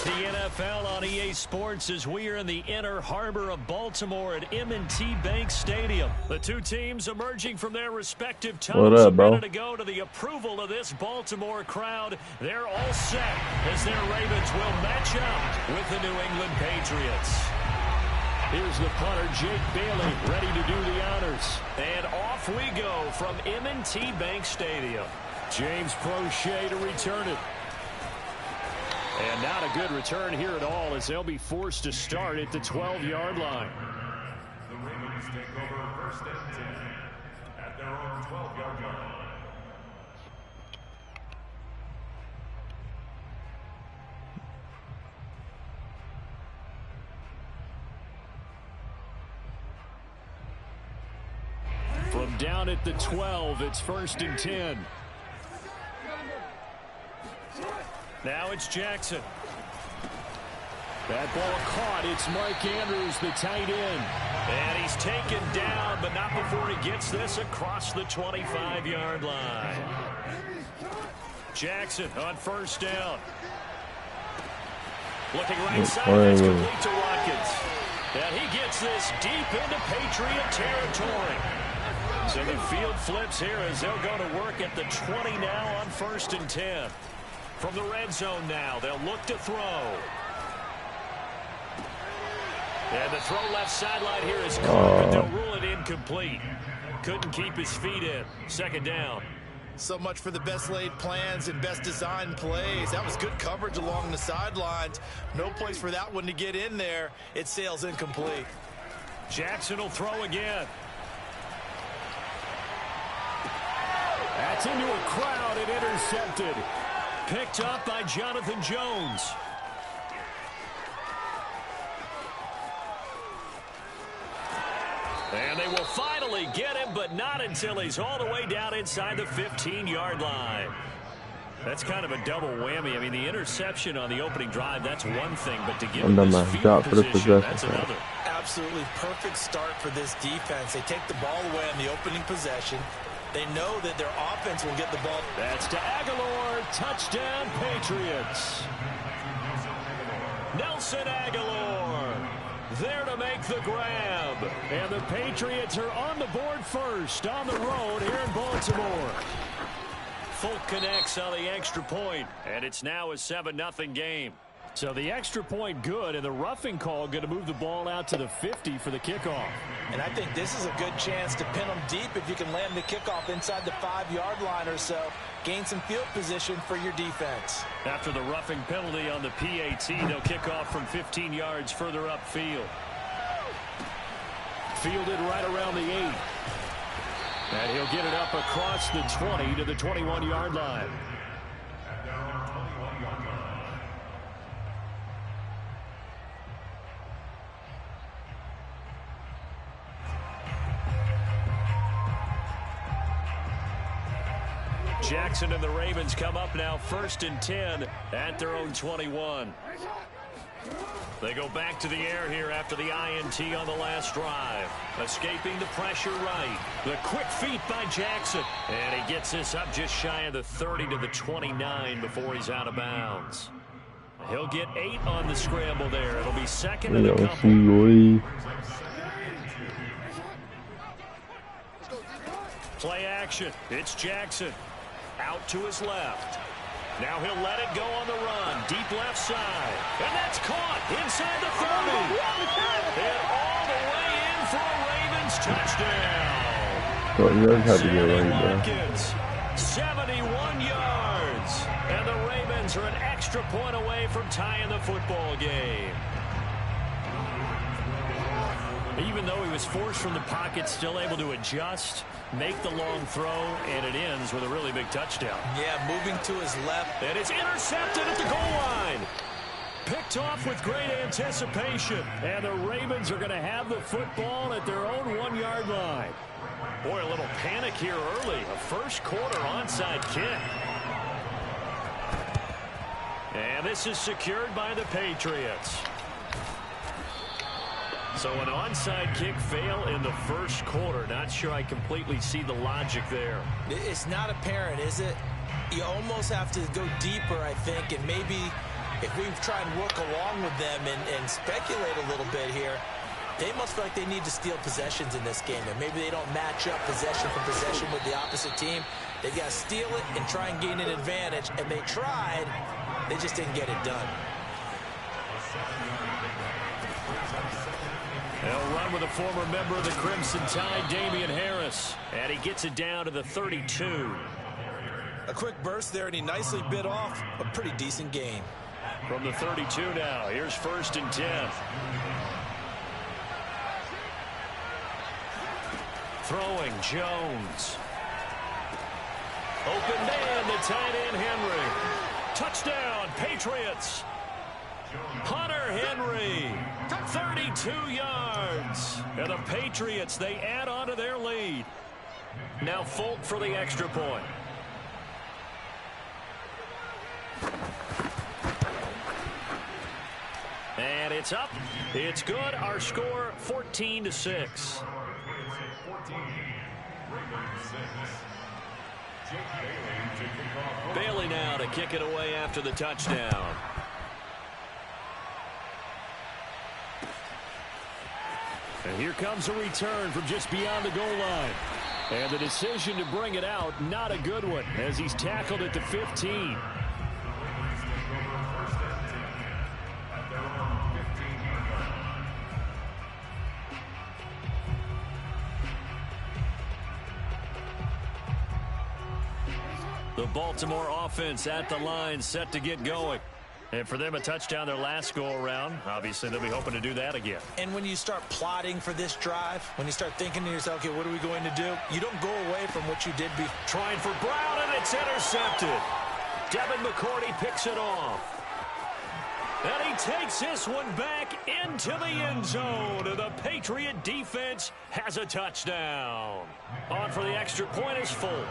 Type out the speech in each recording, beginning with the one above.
It's the NFL on EA Sports as we are in the inner harbor of Baltimore at M&T Bank Stadium. The two teams emerging from their respective tunnels a minute ago to the approval of this Baltimore crowd. They're all set as their Ravens will match up with the New England Patriots. Here's the punter, Jake Bailey, ready to do the honors. And off we go from M&T Bank Stadium. James Prochet to return it. And not a good return here at all as they'll be forced to start at the 12-yard line. The Ravens take over first and 10 at their own 12-yard line. From down at the 12, it's first and 10. Now it's Jackson. That ball caught. It's Mark Andrews, the tight end. And he's taken down, but not before he gets this across the 25-yard line. Jackson on first down. Looking right side, it's complete to Watkins. And he gets this deep into Patriot territory. So the field flips here as they'll go to work at the 20 now on first and 10. From the red zone now, they'll look to throw. And the throw left sideline here is caught, but they'll rule it incomplete. Couldn't keep his feet in. Second down. So much for the best laid plans and best designed plays. That was good coverage along the sidelines. No place for that one to get in there. It sails incomplete. Jackson will throw again. That's into a crowd and intercepted. Picked up by Jonathan Jones. And they will finally get him, but not until he's all the way down inside the 15-yard line. That's kind of a double whammy. I mean, the interception on the opening drive, that's one thing, but to give him this field position, that's another. Absolutely perfect start for this defense. They take the ball away on the opening possession. They know that their offense will get the ball. That's to Aguilar. Touchdown, Patriots. Nelson Aguilar there to make the grab. And the Patriots are on the board first on the road here in Baltimore. Folk connects on the extra point, and it's now a 7-0 game. So the extra point good, and the roughing call going to move the ball out to the 50 for the kickoff. And I think this is a good chance to pin them deep if you can land the kickoff inside the 5-yard line or so. Gain some field position for your defense. After the roughing penalty on the PAT, they'll kick off from 15 yards further upfield. Fielded right around the 8. And he'll get it up across the 20 to the 21-yard line. Jackson and the Ravens come up now first and 10 at their own 21. They go back to the air here after the INT on the last drive. Escaping the pressure right. The quick feet by Jackson. And he gets this up just shy of the 30 to the 29 before he's out of bounds. He'll get 8 on the scramble there. It'll be second and a couple. Play action. It's Jackson. Out to his left. Now he'll let it go on the run. Deep left side. And that's caught inside the 30. And all the way in for a Ravens touchdown. Watkins, 71 yards. And the Ravens are an extra point away from tying the football game. Even though he was forced from the pocket, still able to adjust, make the long throw, and it ends with a really big touchdown. Yeah, moving to his left. And it's intercepted at the goal line. Picked off with great anticipation. And the Ravens are going to have the football at their own 1-yard line. Boy, a little panic here early. A first quarter onside kick. And this is secured by the Patriots. So an onside kick fail in the first quarter. Not sure I completely see the logic there. It's not apparent, is it? You almost have to go deeper, I think, and maybe if we try and work along with them and speculate a little bit here, they must feel like they need to steal possessions in this game, and maybe they don't match up possession for possession with the opposite team. They've got to steal it and try and gain an advantage, and they tried. They just didn't get it done. They'll run with a former member of the Crimson Tide, Damian Harris, and he gets it down to the 32. A quick burst there, and he nicely bit off a pretty decent gain. From the 32 now, here's 1st and 10. Throwing, Jones. Open man to tight end Henry. Touchdown, Patriots. Hunter Henry, 32 yards. And the Patriots, they add on to their lead. Now Folk for the extra point. And it's up. It's good. Our score 14-6. Bailey now to kick it away after the touchdown. And here comes a return from just beyond the goal line. And the decision to bring it out, not a good one, as he's tackled at the 15. The Baltimore offense at the line, set to get going. And for them, a touchdown their last go-around. Obviously, they'll be hoping to do that again. And when you start plotting for this drive, when you start thinking to yourself, okay, what are we going to do? You don't go away from what you did. Trying for Brown, and it's intercepted. Devin McCourty picks it off. And he takes this one back into the end zone. And the Patriot defense has a touchdown. On for the extra point is Folk.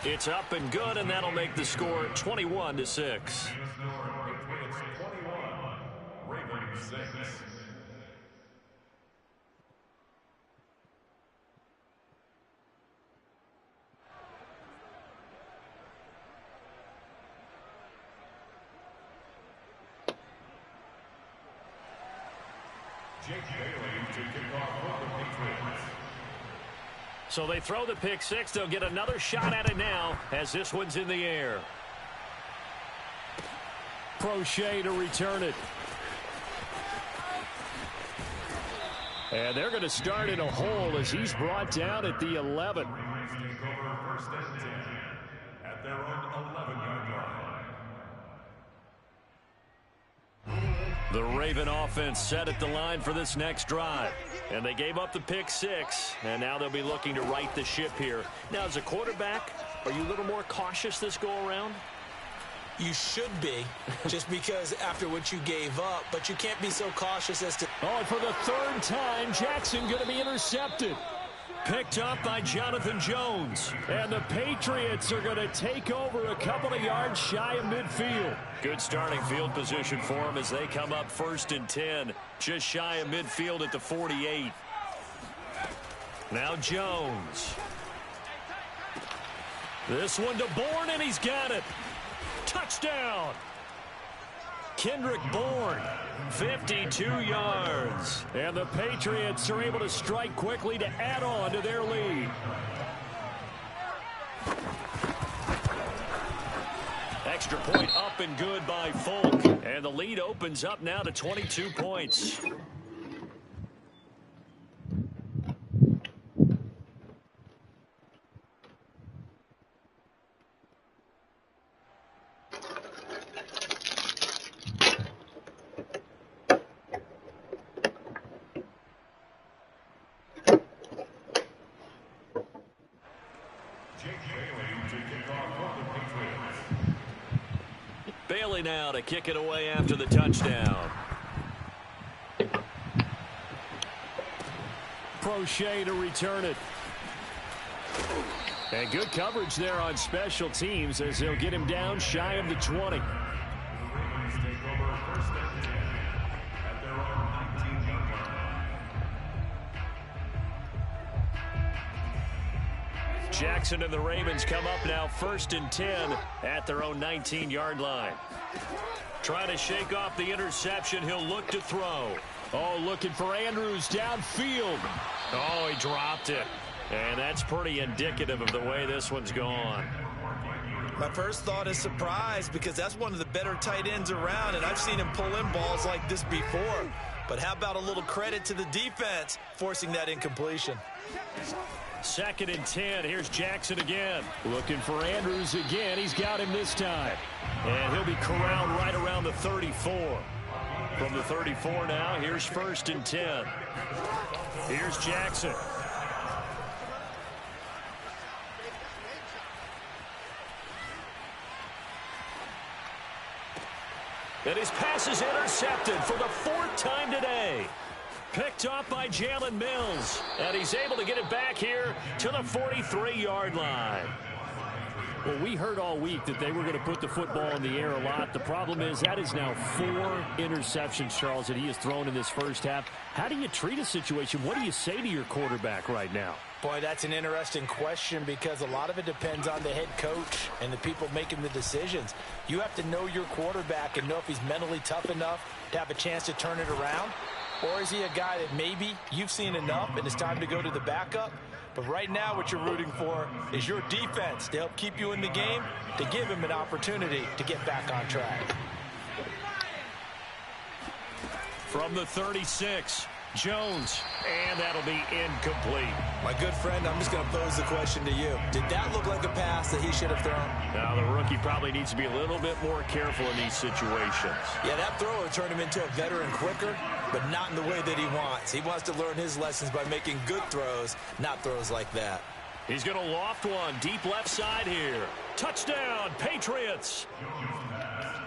It's up and good, and that'll make the score 21-6. So they throw the pick six. They'll get another shot at it now as this one's in the air. Prochet to return it. And they're going to start in a hole as he's brought down at the 11. At their own 11-yard line. The Raven offense set at the line for this next drive. And they gave up the pick six, and now they'll be looking to right the ship here. Now, as a quarterback, are you a little more cautious this go-around? You should be, just because after what you gave up, but you can't be so cautious as to... Oh, and for the third time, Jackson going to be intercepted. Picked up by Jonathan Jones. And the Patriots are going to take over a couple of yards shy of midfield. Good starting field position for them as they come up 1st and 10. Just shy of midfield at the 48. Now Jones. This one to Bourne, and he's got it. Touchdown. Kendrick Bourne, 52 yards. And the Patriots are able to strike quickly to add on to their lead. Extra point up and good by Folk. And the lead opens up now to 22 points. Bailey now to kick it away after the touchdown. Prochet to return it. And good coverage there on special teams as they'll get him down shy of the 20. Jackson and the Ravens come up now 1st and 10 at their own 19-yard line. Trying to shake off the interception. He'll look to throw. Oh, looking for Andrews downfield. Oh, he dropped it. And that's pretty indicative of the way this one's gone. My first thought is surprise, because that's one of the better tight ends around, and I've seen him pull in balls like this before. But how about a little credit to the defense forcing that incompletion? 2nd and 10. Here's Jackson again. Looking for Andrews again. He's got him this time. And he'll be corralled right around the 34. From the 34 now, here's 1st and 10. Here's Jackson. And his pass is intercepted for the 4th time today. Picked off by Jalen Mills. And he's able to get it back here to the 43-yard line. Well, we heard all week that they were going to put the football in the air a lot. The problem is that is now 4 interceptions, Charles, that he has thrown in this first half. How do you treat a situation? What do you say to your quarterback right now? Boy, that's an interesting question, because a lot of it depends on the head coach and the people making the decisions. You have to know your quarterback and know if he's mentally tough enough to have a chance to turn it around. Or is he a guy that maybe you've seen enough and it's time to go to the backup? But right now what you're rooting for is your defense to help keep you in the game, to give him an opportunity to get back on track. From the 36, Jones, and that'll be incomplete. My good friend, I'm just going to pose the question to you. Did that look like a pass that he should have thrown? Now, the rookie probably needs to be a little bit more careful in these situations. Yeah, that throw will turn him into a veteran quicker, but not in the way that he wants. He wants to learn his lessons by making good throws, not throws like that. He's going to loft one deep left side here. Touchdown, Patriots.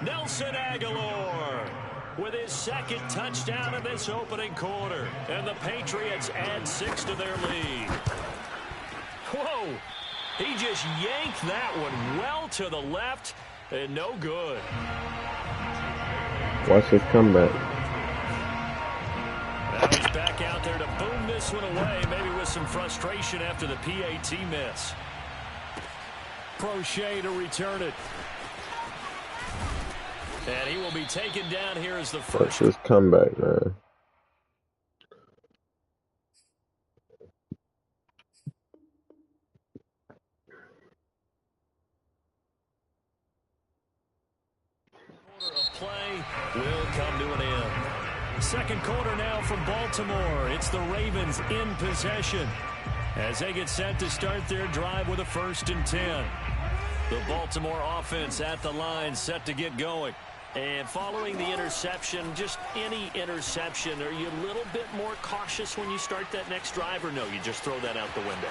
Nelson Aguilar with his 2nd touchdown in this opening quarter. And the Patriots add 6 to their lead. Whoa! He just yanked that one well to the left, and no good. Watch his comeback. Now he's back out there to boom this one away, maybe with some frustration after the PAT miss. Crochet to return it. And he will be taken down here as the first. Watch his comeback, man. Quarter of play will come to an end. 2nd quarter now from Baltimore. It's the Ravens in possession as they get set to start their drive with a 1st and 10. The Baltimore offense at the line, set to get going. And following the interception, just any interception, are you a little bit more cautious when you start that next drive, or no, you just throw that out the window?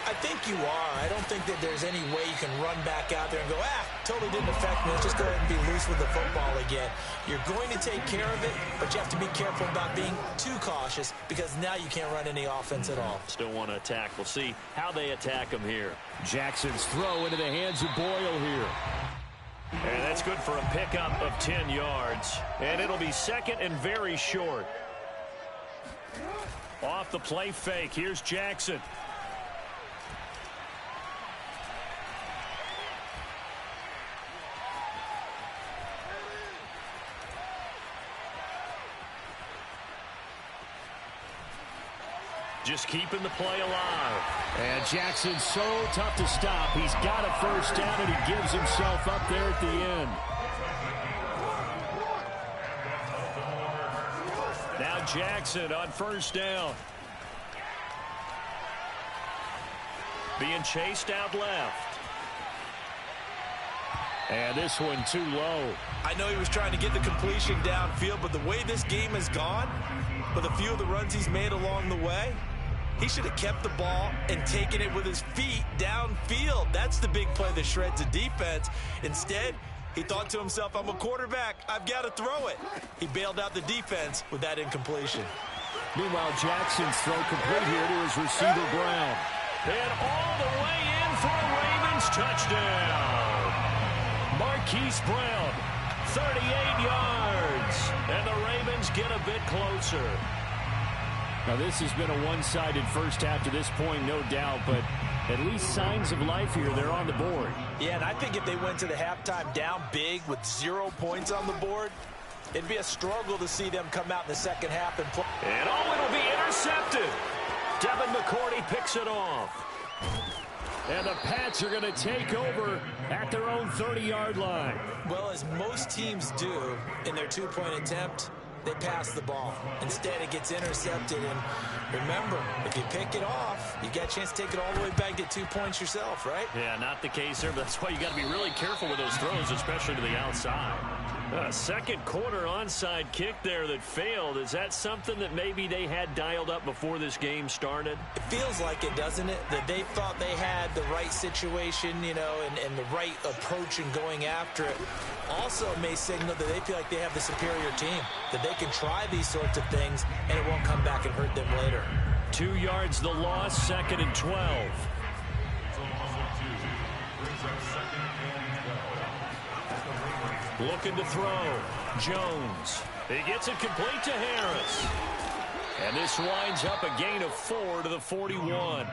I think you are. I don't think that there's any way you can run back out there and go, totally didn't affect me. Let's just go ahead and be loose with the football again. You're going to take care of it, but you have to be careful about being too cautious, because now you can't run any offense at all. Still want to attack. We'll see how they attack him here. Jackson's throw into the hands of Boyle here. And that's good for a pickup of 10 yards. And it'll be 2nd and very short. Off the play fake, here's Jackson. Just keeping the play alive. And Jackson's so tough to stop. He's got a 1st down, and he gives himself up there at the end. Now Jackson on 1st down. Being chased out left. And this one too low. I know he was trying to get the completion downfield, but the way this game has gone, with a few of the runs he's made along the way, he should have kept the ball and taken it with his feet downfield. That's the big play that shreds the defense. Instead, he thought to himself, I'm a quarterback. I've got to throw it. He bailed out the defense with that incompletion. Meanwhile, Jackson's throw complete here to his receiver, Brown. And all the way in for a Ravens touchdown. Marquise Brown, 38 yards. And the Ravens get a bit closer. Now, this has been a one-sided first half to this point, no doubt, but At least signs of life here. They're on the board. Yeah, and I think if they went to the halftime down big with 0 points on the board, it'd be a struggle to see them come out in the second half and play. And it'll be intercepted. Devin McCourty picks it off. And the Pats are going to take over at their own 30-yard line. Well, as most teams do in their two-point attempt, they pass the ball. Instead, it gets intercepted. And remember, if you pick it off, you got a chance to take it all the way back, get 2 points yourself, right? Yeah, not the case there, but that's why you got to be really careful with those throws, especially to the outside. Second quarter onside kick there that failed. Is that something that maybe they had dialed up before this game started? It feels like it, doesn't it? That they thought they had the right situation, you know, and the right approach in going after it. Also may signal that they feel like they have the superior team, that they can try these sorts of things and it won't come back and hurt them later. 2 yards the loss, 2nd and 12. Looking to throw. Jones. He gets it complete to Harris. And this winds up a gain of 4 to the 41.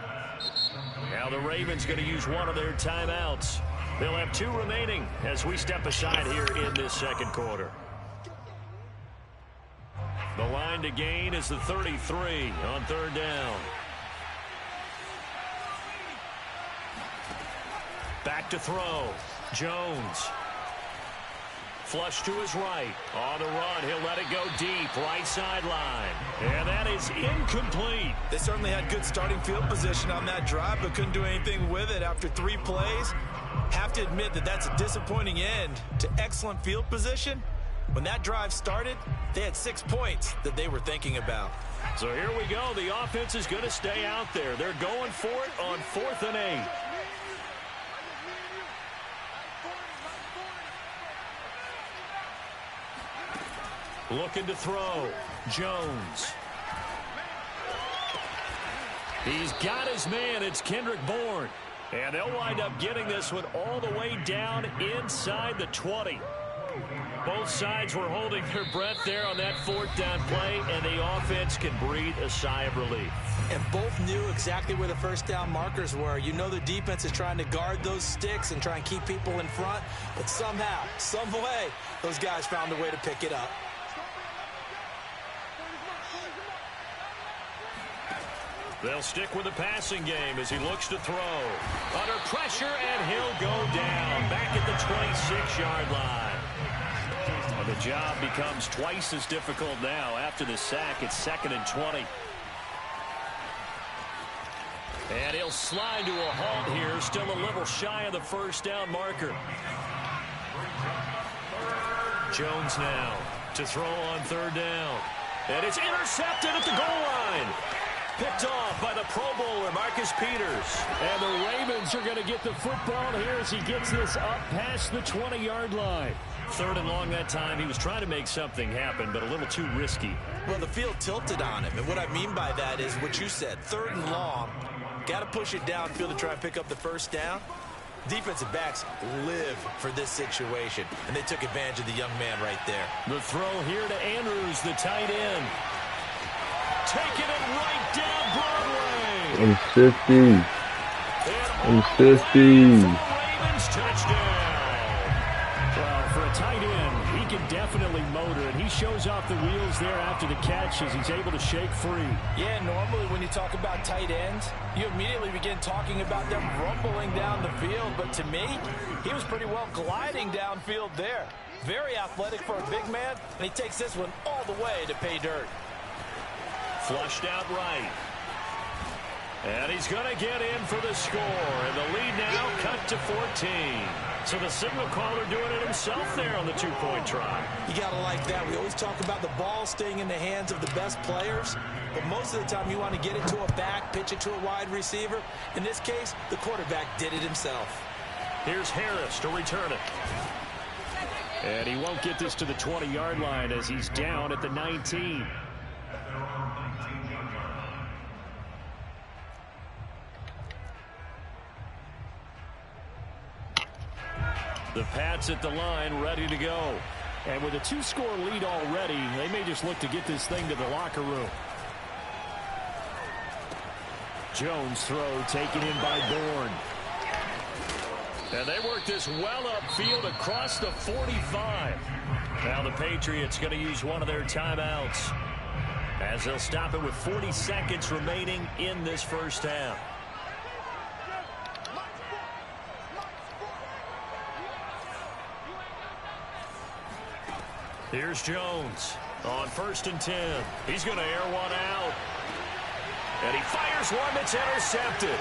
Now the Ravens going to use one of their timeouts. They'll have 2 remaining as we step aside here in this second quarter. The line to gain is the 33 on 3rd down. Back to throw. Jones. Flush to his right. On the run, he'll let it go deep. Right sideline. And that is incomplete. They certainly had good starting field position on that drive, but couldn't do anything with it after 3 plays. Have to admit that that's a disappointing end to excellent field position. When that drive started, they had 6 points that they were thinking about. So here we go. The offense is going to stay out there. They're going for it on 4th and 8. Looking to throw. Jones. He's got his man. It's Kendrick Bourne. And they'll wind up getting this one all the way down inside the 20. Both sides were holding their breath there on that 4th down play, and the offense can breathe a sigh of relief. And both knew exactly where the first down markers were. You know the defense is trying to guard those sticks and try and keep people in front, but somehow, some way, those guys found a way to pick it up. They'll stick with the passing game as he looks to throw. Under pressure, and he'll go down. Back at the 26-yard line. And the job becomes twice as difficult now after the sack. It's 2nd and 20. And he'll slide to a halt here. Still a little shy of the first down marker. Jones now to throw on 3rd down. And it's intercepted at the goal line. Picked off by the Pro Bowler, Marcus Peters. And the Ravens are going to get the football here as he gets this up past the 20-yard line. 3rd and long that time. He was trying to make something happen, but a little too risky. Well, the field tilted on him, and what I mean by that is what you said. 3rd and long, got to push it downfield to try and pick up the first down. Defensive backs live for this situation, and they took advantage of the young man right there. The throw here to Andrews, the tight end. Taking it right down Broadway. I'm 50. I'm 50. Ravens touchdown. Well, for a tight end, he can definitely motor, and he shows off the wheels there after the catch as he's able to shake free. Yeah, normally when you talk about tight ends, you immediately begin talking about them rumbling down the field. But to me, he was pretty well gliding downfield there. Very athletic for a big man, and he takes this one all the way to pay dirt. Flushed out right. And he's going to get in for the score. And the lead now cut to 14. So the signal caller doing it himself there on the 2-point try. You got to like that. We always talk about the ball staying in the hands of the best players. But most of the time you want to get it to a back, pitch it to a wide receiver. In this case, the quarterback did it himself. Here's Harris to return it. And he won't get this to the 20-yard line as he's down at the 19. The Pats at the line, ready to go. And with a 2-score lead already, they may just look to get this thing to the locker room. Jones throw taken in by Bourne. And they work this well upfield across the 45. Now the Patriots going to use one of their timeouts as they'll stop it with 40 seconds remaining in this first half. Here's Jones on 1st and 10. He's going to air one out. And he fires one that's intercepted.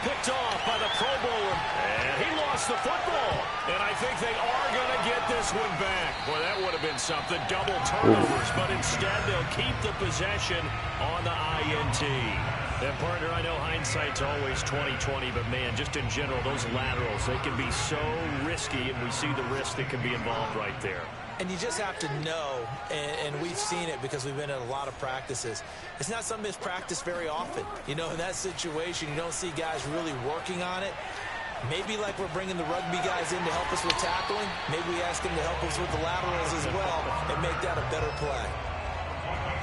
Picked off by the Pro Bowler. And he lost the football. And I think they are going to get this one back. Boy, that would have been something. Double turnovers. But instead, they'll keep the possession on the INT. And, partner, I know hindsight's always 20/20, but, man, just in general, those laterals, they can be so risky, and we see the risk that can be involved right there. And you just have to know, and we've seen it because we've been in a lot of practices. It's not something that's practiced very often. You know, in that situation, you don't see guys really working on it. Maybe like we're bringing the rugby guys in to help us with tackling. Maybe we ask them to help us with the laterals as well and make that a better play.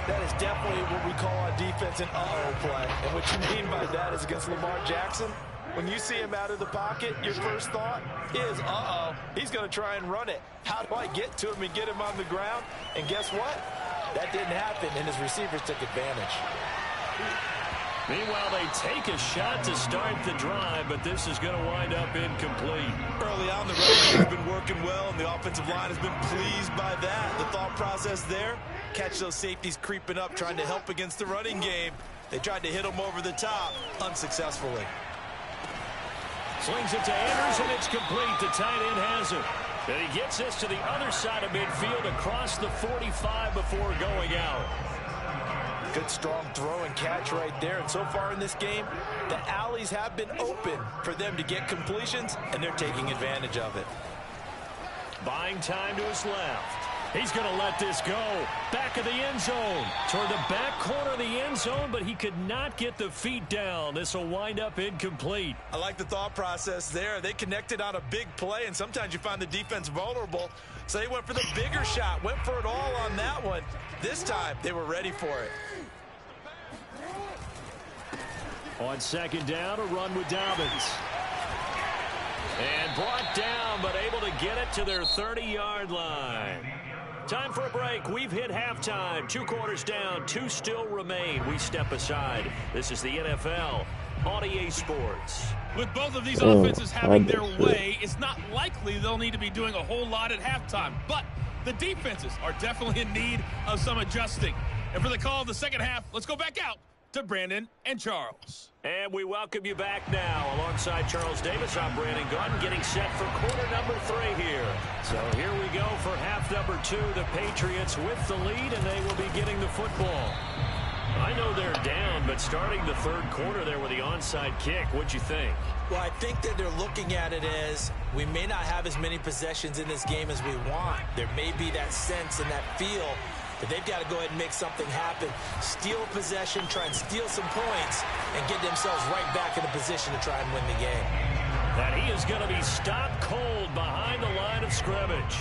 That is definitely what we call on defense an uh-oh play. And what you mean by that is against Lamar Jackson, when you see him out of the pocket, your first thought is, uh-oh, he's going to try and run it. How do I get to him and get him on the ground? And guess what? That didn't happen, and his receivers took advantage. Meanwhile, they take a shot to start the drive, but this is going to wind up incomplete. Early on, the running has been working well, and the offensive line has been pleased by that. The thought process there, catch those safeties creeping up, trying to help against the running game. They tried to hit them over the top, unsuccessfully. Slings it to Andrews, and it's complete. The tight end has it. And he gets this to the other side of midfield across the 45 before going out. Good strong throw and catch right there. And so far in this game, the alleys have been open for them to get completions, and they're taking advantage of it. Buying time to his left. He's going to let this go. Back of the end zone. Toward the back corner of the end zone, but he could not get the feet down. This will wind up incomplete. I like the thought process there. They connected on a big play, and sometimes you find the defense vulnerable. So they went for the bigger shot, went for it all on that one. This time, they were ready for it. On 2nd down, a run with Dobbins. And brought down, but able to get it to their 30-yard line. Time for a break. We've hit halftime. 2 quarters down. 2 still remain. We step aside. This is the NFL on EA Sports. With both of these offenses having their way, it's not likely they'll need to be doing a whole lot at halftime. But the defenses are definitely in need of some adjusting. And for the call of the second half, let's go back out to Brandon and Charles. And we welcome you back now. Alongside Charles Davis, I'm Brandon Gunn, getting set for quarter number 3 here. So here we go for half number 2. The Patriots with the lead, and they will be getting the football. I know they're down, but starting the 3rd quarter there with the onside kick, what'd you think? Well, I think that they're looking at it as we may not have as many possessions in this game as we want. There may be that sense and that feel that they've got to go ahead and make something happen, steal a possession, try and steal some points, and get themselves right back in a position to try and win the game. And he is going to be stopped cold behind the line of scrimmage.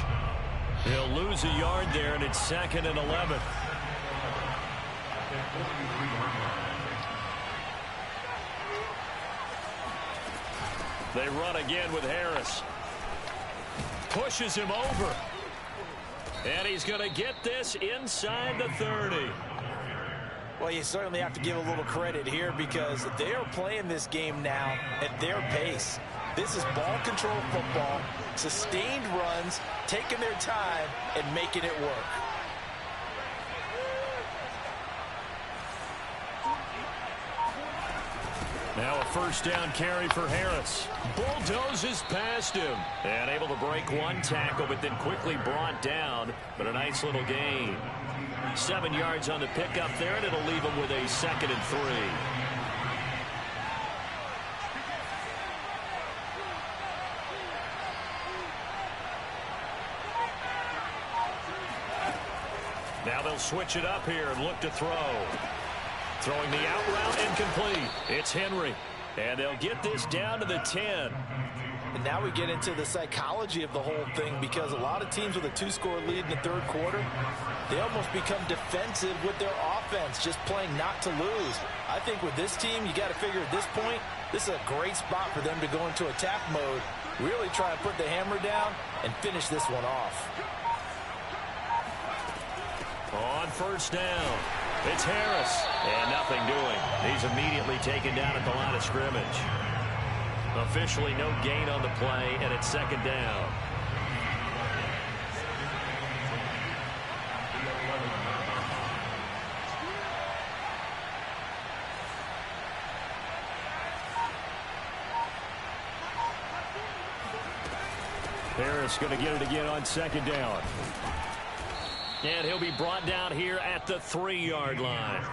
He'll lose a yard there, and it's 2nd and 11. They run again with Harris. Pushes him over. And he's going to get this inside the 30. Well, you certainly have to give a little credit here because they are playing this game now at their pace. This is ball control football, sustained runs, taking their time and making it work. Now a 1st down carry for Harris. Bulldozes past him. And able to break one tackle, but then quickly brought down. But a nice little gain. 7 yards on the pickup there, and it'll leave him with a 2nd and 3. Now they'll switch it up here and look to throw. Throwing the out route, incomplete. It's Henry. And they'll get this down to the 10. And now we get into the psychology of the whole thing because a lot of teams with a 2-score lead in the 3rd quarter, they almost become defensive with their offense. offense, just playing not to lose. I think with this team, you got to figure at this point, this is a great spot for them to go into attack mode, really try and put the hammer down and finish this one off. On first down, it's Harris, and nothing doing. He's immediately taken down at the line of scrimmage. Officially no gain on the play, and it's second down. Harris going to get it again on second down. And he'll be brought down here at the 3-yard line.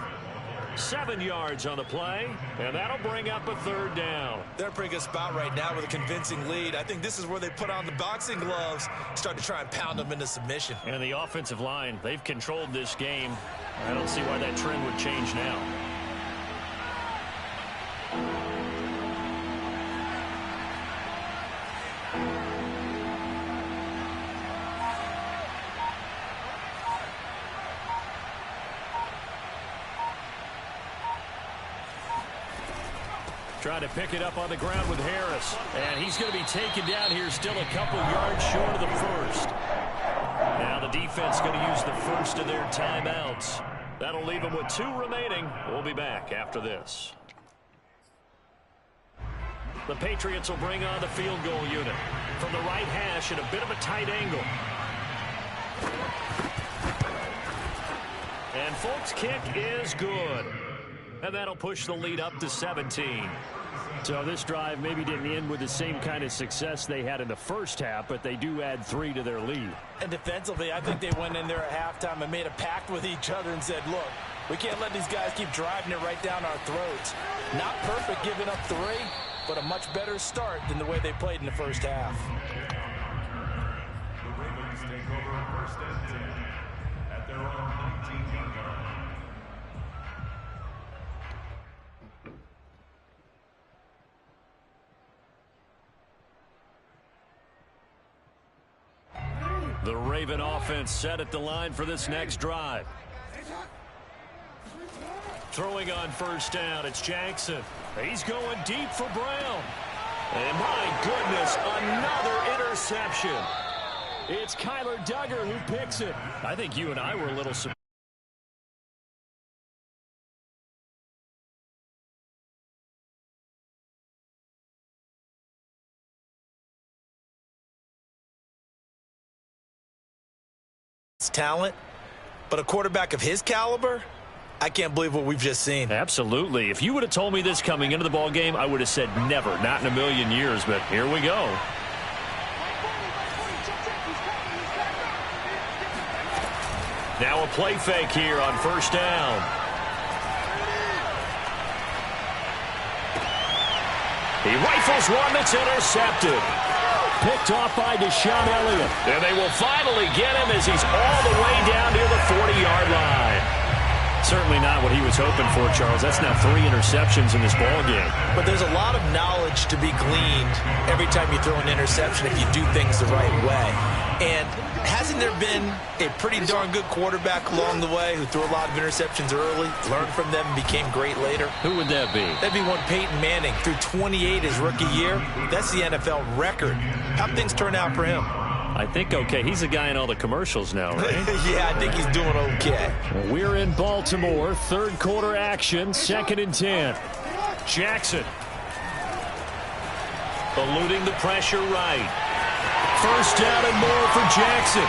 7 yards on the play, and that'll bring up a third down. They're in a pretty good spot right now with a convincing lead. I think this is where they put on the boxing gloves, start to try and pound them into submission. And the offensive line, they've controlled this game. I don't see why that trend would change now. Trying to pick it up on the ground with Harris. And he's going to be taken down here still a couple yards short of the first. Now the defense going to use the first of their timeouts. That'll leave them with 2 remaining. We'll be back after this. The Patriots will bring on the field goal unit from the right hash at a bit of a tight angle. And Folk's kick is good. And that'll push the lead up to 17. So this drive maybe didn't end with the same kind of success they had in the first half, but they do add 3 to their lead. And defensively, I think they went in there at halftime and made a pact with each other and said, look, we can't let these guys keep driving it right down our throats. Not perfect giving up 3, but a much better start than the way they played in the first half. The Ravens take over first and 10 at their own 19-yard line. The Raven offense set at the line for this next drive. Throwing on first down, it's Jackson. He's going deep for Brown. And my goodness, another interception. It's Kyler Duggar who picks it. I think you and I were a little surprised. Talent, but a quarterback of his caliber, I can't believe what we've just seen. Absolutely. If you would have told me this coming into the ball game, I would have said never, not in a million years, but here we go. Now a play fake here on first down. He rifles one that's intercepted. Picked off by Deshaun Elliott. And they will finally get him as he's all the way down near the 40-yard line. Certainly not what he was hoping for, Charles. That's now 3 interceptions in this ball game. But there's a lot of knowledge to be gleaned every time you throw an interception if you do things the right way. And hasn't there been a pretty darn good quarterback along the way who threw a lot of interceptions early, learned from them, and became great later? Who would that be? That'd be one Peyton Manning. Threw 28 his rookie year. That's the NFL record. How'd things turn out for him? I think okay. He's a guy in all the commercials now, right? Yeah, I think he's doing okay. We're in Baltimore. Third quarter action. 2nd and 10. Jackson. Eluding the pressure right. First down and more for Jackson.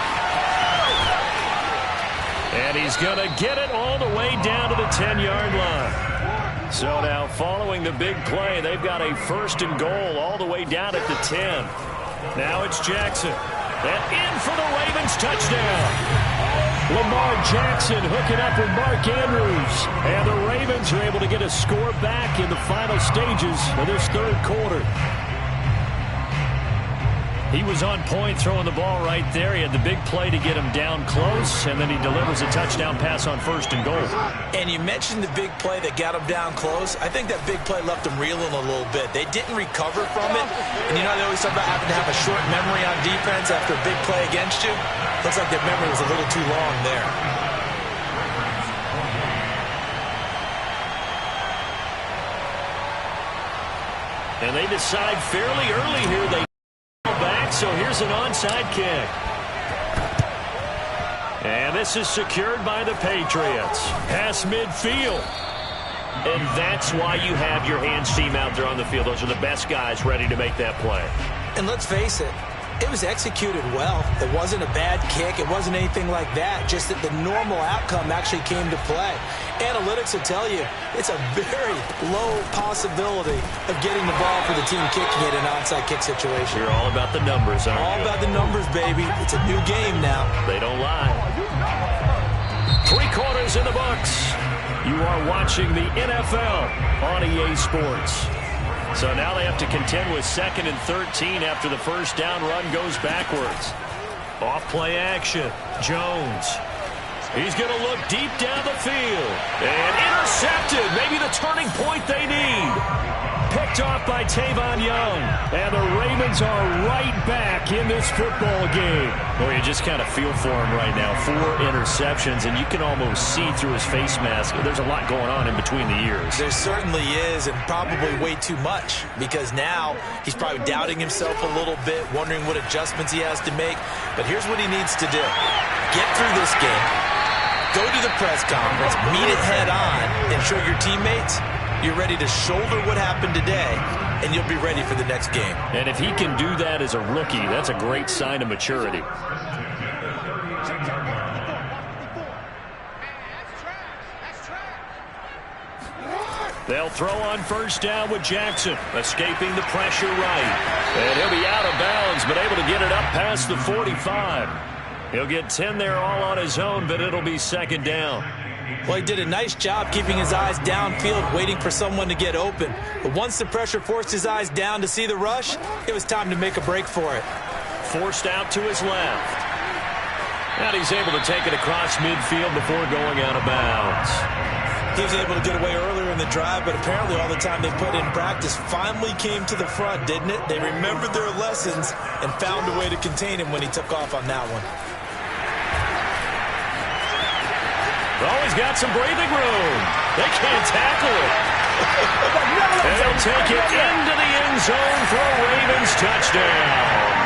And he's going to get it all the way down to the 10-yard line. So now following the big play, they've got a 1st and goal all the way down at the 10. Now it's Jackson. And in for the Ravens touchdown. Lamar Jackson hooking up with Mark Andrews. And the Ravens are able to get a score back in the final stages of this third quarter. He was on point throwing the ball right there. He had the big play to get him down close, and then he delivers a touchdown pass on 1st and goal. And you mentioned the big play that got him down close. I think that big play left him reeling a little bit. They didn't recover from it. And you know, they always talk about having to have a short memory on defense after a big play against you. Looks like their memory was a little too long there. And they decide fairly early here they back, so here's an onside kick. And this is secured by the Patriots. Pass midfield. And that's why you have your hands team out there on the field. Those are the best guys ready to make that play. And let's face it, it was executed well. It wasn't a bad kick. It wasn't anything like that. Just that the normal outcome actually came to play. Analytics will tell you it's a very low possibility of getting the ball for the team kicking it in an onside kick situation. You're all about the numbers, aren't you? All about the numbers, baby. It's a new game now. They don't lie. 3 quarters in the books. You are watching the NFL on EA Sports. So now they have to contend with 2nd and 13 after the first down run goes backwards. Off play action. Jones. He's going to look deep down the field. And intercepted. Maybe the turning point they need. Picked off by Tavon Young. And the Ravens are right back in this football game. Well, you just kind of feel for him right now. 4 interceptions, and you can almost see through his face mask. There's a lot going on in between the ears. There certainly is, and probably way too much, because now he's probably doubting himself a little bit, wondering what adjustments he has to make. But here's what he needs to do. Get through this game. Go to the press conference, meet it head on, and show your teammates you're ready to shoulder what happened today, and you'll be ready for the next game. And if he can do that as a rookie, that's a great sign of maturity. They'll throw on first down with Jackson, escaping the pressure right. And he'll be out of bounds, but able to get it up past the 45. He'll get 10 there all on his own, but it'll be 2nd down. Well, he did a nice job keeping his eyes downfield, waiting for someone to get open. But once the pressure forced his eyes down to see the rush, it was time to make a break for it. Forced out to his left. And he's able to take it across midfield before going out of bounds. He was able to get away earlier in the drive, but apparently all the time they put in practice finally came to the front, didn't it? They remembered their lessons and found a way to contain him when he took off on that one. Oh, he's got some breathing room. They can't tackle it. And they'll take it into the end zone for a Ravens touchdown.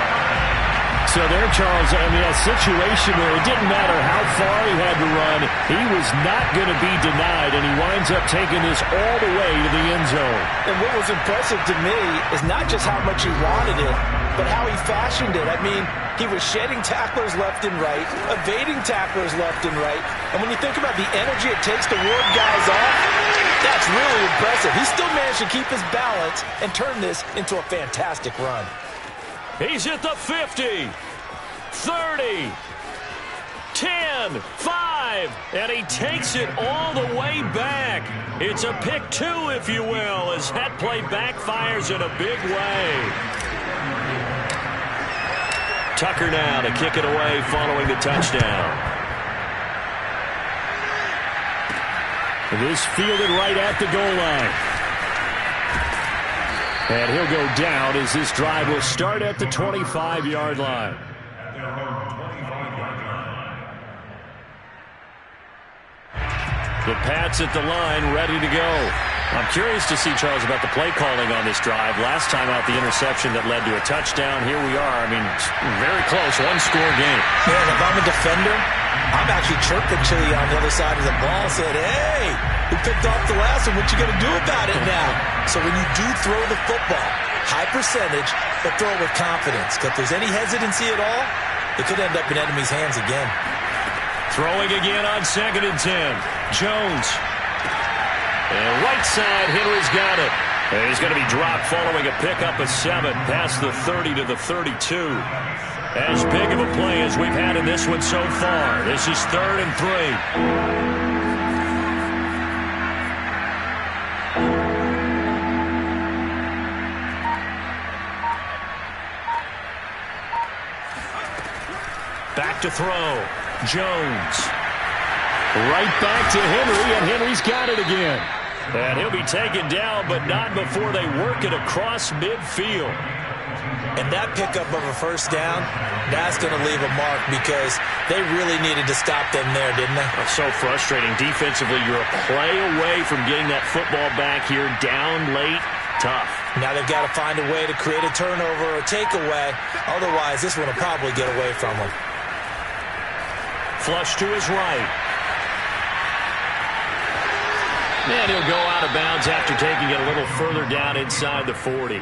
So there, Charles, I mean, a situation where it didn't matter how far he had to run, he was not going to be denied, and he winds up taking this all the way to the end zone. And what was impressive to me is not just how much he wanted it, but how he fashioned it. I mean, he was shedding tacklers left and right, evading tacklers left and right. And when you think about the energy it takes to ward guys off, that's really impressive. He still managed to keep his balance and turn this into a fantastic run. He's at the 50, 30, 10, 5, and he takes it all the way back. It's a pick 2, if you will, as that play backfires in a big way. Tucker now to kick it away following the touchdown. This fielded right at the goal line. And he'll go down as this drive will start at the 25-yard line. The Pats at the line, ready to go. I'm curious to see, Charles, about the play calling on this drive. Last time out, the interception that led to a touchdown. Here we are. I mean, very close, one-score game. Man, if I'm a defender, I'm actually chirping to you on the other side of the ball, said, hey, who picked off the last one? What you going to do about it now? So when you do throw the football, high percentage, but throw it with confidence. Because if there's any hesitancy at all, it could end up in enemy's hands again. Throwing again on 2nd and 10. Jones. And right side, Henry's got it. And he's going to be dropped following a pickup of 7 past the 30 to the 32. As big of a play as we've had in this one so far. This is 3rd and 3. Back to throw. Jones. Right back to Henry, and Henry's got it again. And he'll be taken down, but not before they work it across midfield. And that pickup of a first down, that's going to leave a mark because they really needed to stop them there, didn't they? That's so frustrating. Defensively, you're a play away from getting that football back here down late. tough. Now they've got to find a way to create a turnover or a takeaway. Otherwise, this one will probably get away from them. Flush to his right. And he'll go out of bounds after taking it a little further down inside the 40.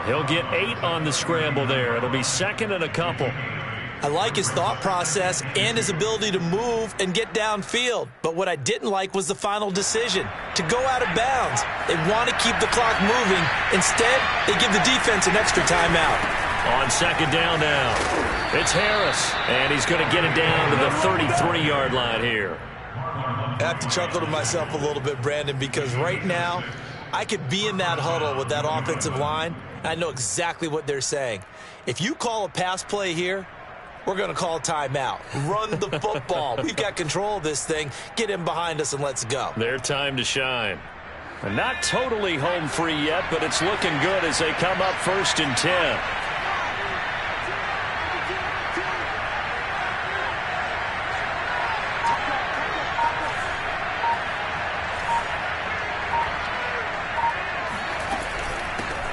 He'll get 8 on the scramble there. It'll be second and a couple. I like his thought process and his ability to move and get downfield. But what I didn't like was the final decision, to go out of bounds. They want to keep the clock moving. Instead, they give the defense an extra timeout. On second down now, it's Harris. And he's going to get it down to the 33-yard line here. I have to chuckle to myself a little bit, Brandon, because right now, I could be in that huddle with that offensive line. I know exactly what they're saying. If you call a pass play here, we're going to call timeout. Run the football. We've got control of this thing. Get him behind us and let's go. Their time to shine. And not totally home free yet, but it's looking good as they come up 1st and 10.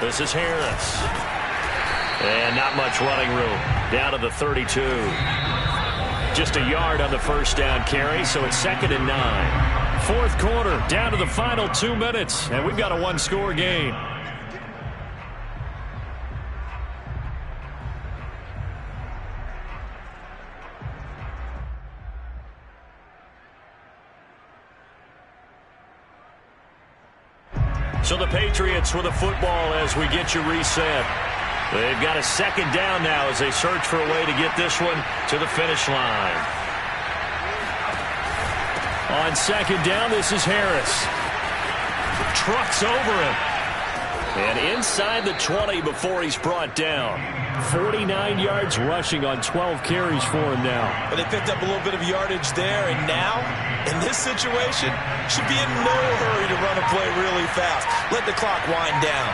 This is Harris. And not much running room. Down to the 32. Just a yard on the first down carry, so it's 2nd and 9. Fourth quarter, down to the final 2 minutes, and we've got a one-score game. So the Patriots with the football as we get you reset. They've got a second down now as they search for a way to get this one to the finish line. On second down, this is Harris. Trucks over him. And inside the 20 before he's brought down. 49 yards rushing on 12 carries for him now. But they picked up a little bit of yardage there, and now, in this situation, should be in no hurry to run a play really fast. Let the clock wind down.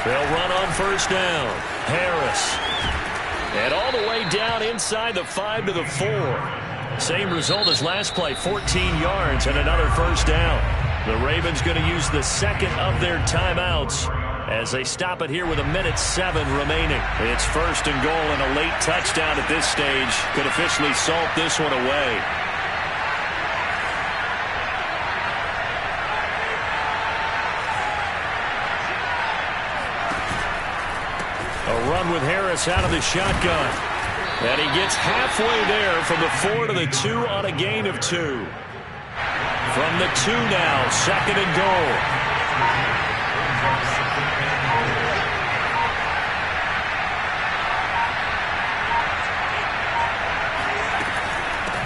They'll run on first down. Harris. And all the way down inside the 5 to the 4. Same result as last play, 14 yards and another first down. The Ravens going to use the second of their timeouts as they stop it here with 1:07 remaining. It's 1st and goal, and a late touchdown at this stage could officially salt this one away. A run with Harris out of the shotgun. And he gets halfway there from the 4 to the 2 on a gain of 2. From the 2 now, 2nd and goal.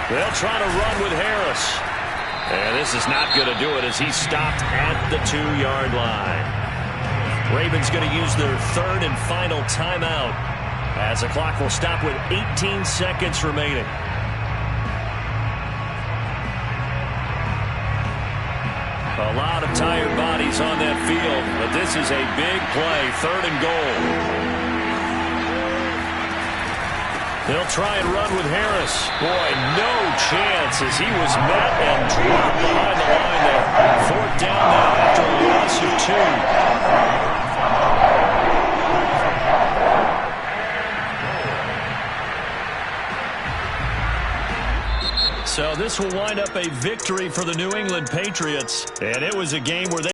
They'll try to run with Harris. And this is not going to do it as he's stopped at the 2-yard line. Ravens going to use their 3rd and final timeout as the clock will stop with 18 seconds remaining. A lot of tired bodies on that field, but this is a big play, 3rd and goal. They'll try and run with Harris. Boy, no chance as he was met and dropped behind the line there. 4th down now after a loss of 2. So this will wind up a victory for the New England Patriots, and it was a game where they